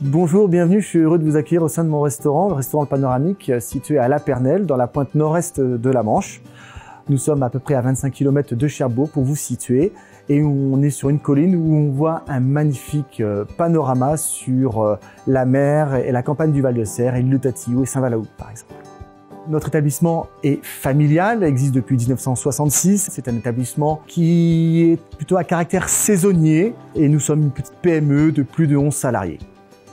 Bonjour, bienvenue, je suis heureux de vous accueillir au sein de mon restaurant, le restaurant Le Panoramique, situé à La Pernelle, dans la pointe nord-est de la Manche. Nous sommes à peu près à 25 km de Cherbourg pour vous situer, et on est sur une colline où on voit un magnifique panorama sur la mer et la campagne du Val-de-Serre, et l'île de Tatillou et Saint-Valaou par exemple. Notre établissement est familial, existe depuis 1966. C'est un établissement qui est plutôt à caractère saisonnier et nous sommes une petite PME de plus de 11 salariés.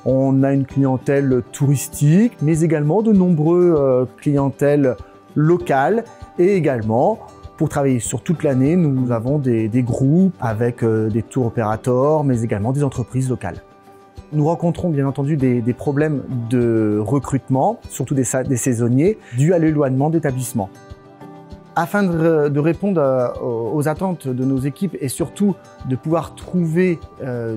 On a une clientèle touristique, mais également de nombreuses clientèles locales et également, pour travailler sur toute l'année, nous avons des groupes avec des tour opérateurs, mais également des entreprises locales. Nous rencontrons bien entendu des problèmes de recrutement, surtout des saisonniers, dus à l'éloignement d'établissements. Afin de répondre aux attentes de nos équipes et surtout de pouvoir trouver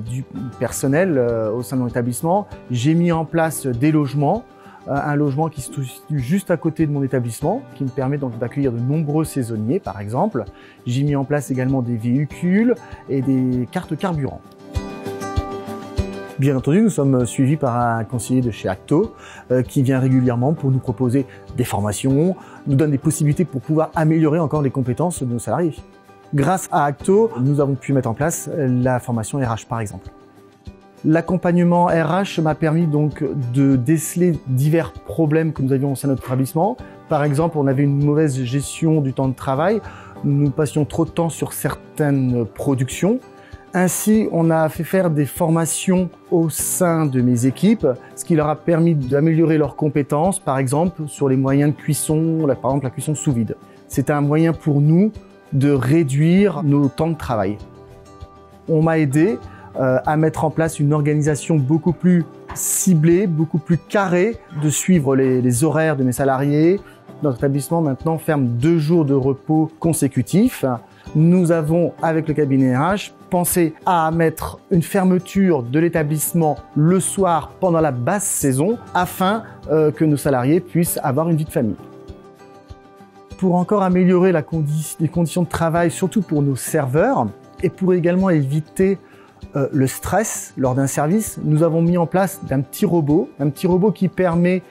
du personnel au sein de mon établissement, j'ai mis en place des logements. Un logement qui se trouve juste à côté de mon établissement, qui me permet donc d'accueillir de nombreux saisonniers par exemple. J'ai mis en place également des véhicules et des cartes carburant. Bien entendu, nous sommes suivis par un conseiller de chez Acto qui vient régulièrement pour nous proposer des formations, nous donne des possibilités pour pouvoir améliorer encore les compétences de nos salariés. Grâce à Acto, nous avons pu mettre en place la formation RH par exemple. L'accompagnement RH m'a permis donc de déceler divers problèmes que nous avions au sein de notre établissement. Par exemple, on avait une mauvaise gestion du temps de travail, nous passions trop de temps sur certaines productions. Ainsi, on a fait faire des formations au sein de mes équipes, ce qui leur a permis d'améliorer leurs compétences, par exemple sur les moyens de cuisson, par exemple la cuisson sous vide. C'est un moyen pour nous de réduire nos temps de travail. On m'a aidé à mettre en place une organisation beaucoup plus ciblée, beaucoup plus carrée, de suivre les horaires de mes salariés. Notre établissement maintenant ferme 2 jours de repos consécutifs. Nous avons, avec le cabinet RH, pensé à mettre une fermeture de l'établissement le soir pendant la basse saison afin que nos salariés puissent avoir une vie de famille. Pour encore améliorer les conditions de travail, surtout pour nos serveurs, et pour également éviter le stress lors d'un service, nous avons mis en place un petit robot qui permet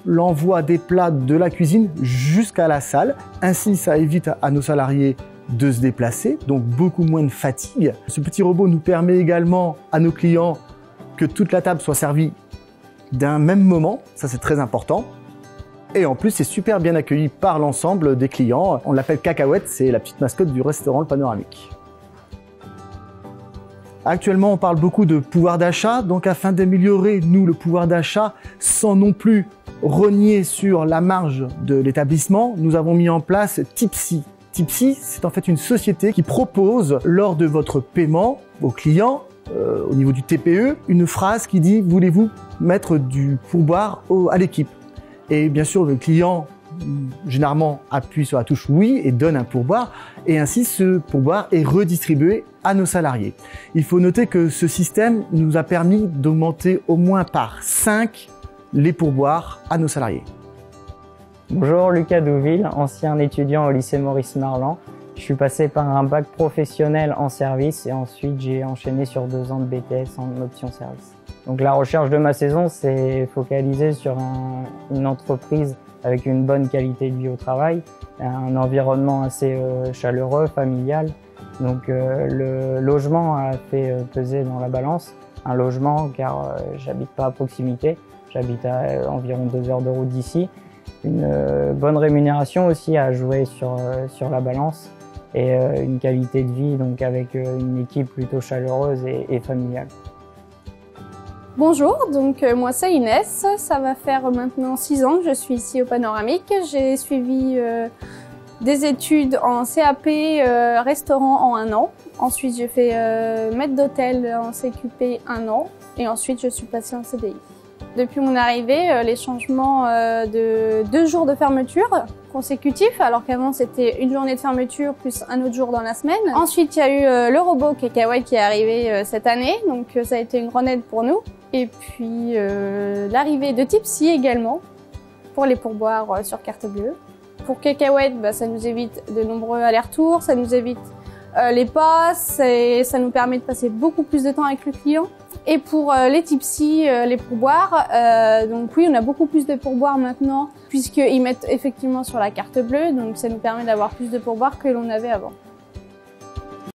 l'envoi des plats de la cuisine jusqu'à la salle. Ainsi, ça évite à nos salariés de se déplacer, donc beaucoup moins de fatigue. Ce petit robot nous permet également à nos clients que toute la table soit servie d'un même moment, ça c'est très important. Et en plus, c'est super bien accueilli par l'ensemble des clients. On l'appelle Cacahuète, c'est la petite mascotte du restaurant Le Panoramique. Actuellement, on parle beaucoup de pouvoir d'achat, donc afin d'améliorer, nous, le pouvoir d'achat, sans non plus rogner sur la marge de l'établissement, nous avons mis en place Tipsy. Tipsy, c'est en fait une société qui propose, lors de votre paiement aux clients, au niveau du TPE, une phrase qui dit « Voulez-vous mettre du pourboire à l'équipe ?» Et bien sûr, le client, généralement, appuie sur la touche « Oui » et donne un pourboire. Et ainsi, ce pourboire est redistribué à nos salariés. Il faut noter que ce système nous a permis d'augmenter au moins par 5 les pourboires à nos salariés. Bonjour, Lucas Douville, ancien étudiant au lycée Maurice Marlan. Je suis passé par un bac professionnel en service et ensuite j'ai enchaîné sur 2 ans de BTS en option service. Donc la recherche de ma saison s'est focalisée sur une entreprise avec une bonne qualité de vie au travail, un environnement assez chaleureux, familial. Donc le logement a fait peser dans la balance. Un logement car j'habite pas à proximité, j'habite à environ 2 heures de route d'ici. Une bonne rémunération aussi à jouer sur la balance et une qualité de vie donc avec une équipe plutôt chaleureuse et familiale. Bonjour, donc moi c'est Inès, ça va faire maintenant 6 ans que je suis ici au Panoramique. J'ai suivi des études en CAP restaurant en 1 an. Ensuite j'ai fait maître d'hôtel en CQP 1 an et ensuite je suis passée en CDI. Depuis mon arrivée, les changements de 2 jours de fermeture consécutifs, alors qu'avant c'était une journée de fermeture plus un autre jour dans la semaine. Ensuite, il y a eu le robot Cacahuète qui est arrivé cette année, donc ça a été une grande aide pour nous. Et puis l'arrivée de Tipsy également, pour les pourboires sur carte bleue. Pour Cacahuète, ça nous évite de nombreux allers-retours, ça nous évite les passes et ça nous permet de passer beaucoup plus de temps avec le client. Et pour les tipsy, les pourboires, donc oui, on a beaucoup plus de pourboires maintenant, puisqu'ils mettent effectivement sur la carte bleue, donc ça nous permet d'avoir plus de pourboires que l'on avait avant.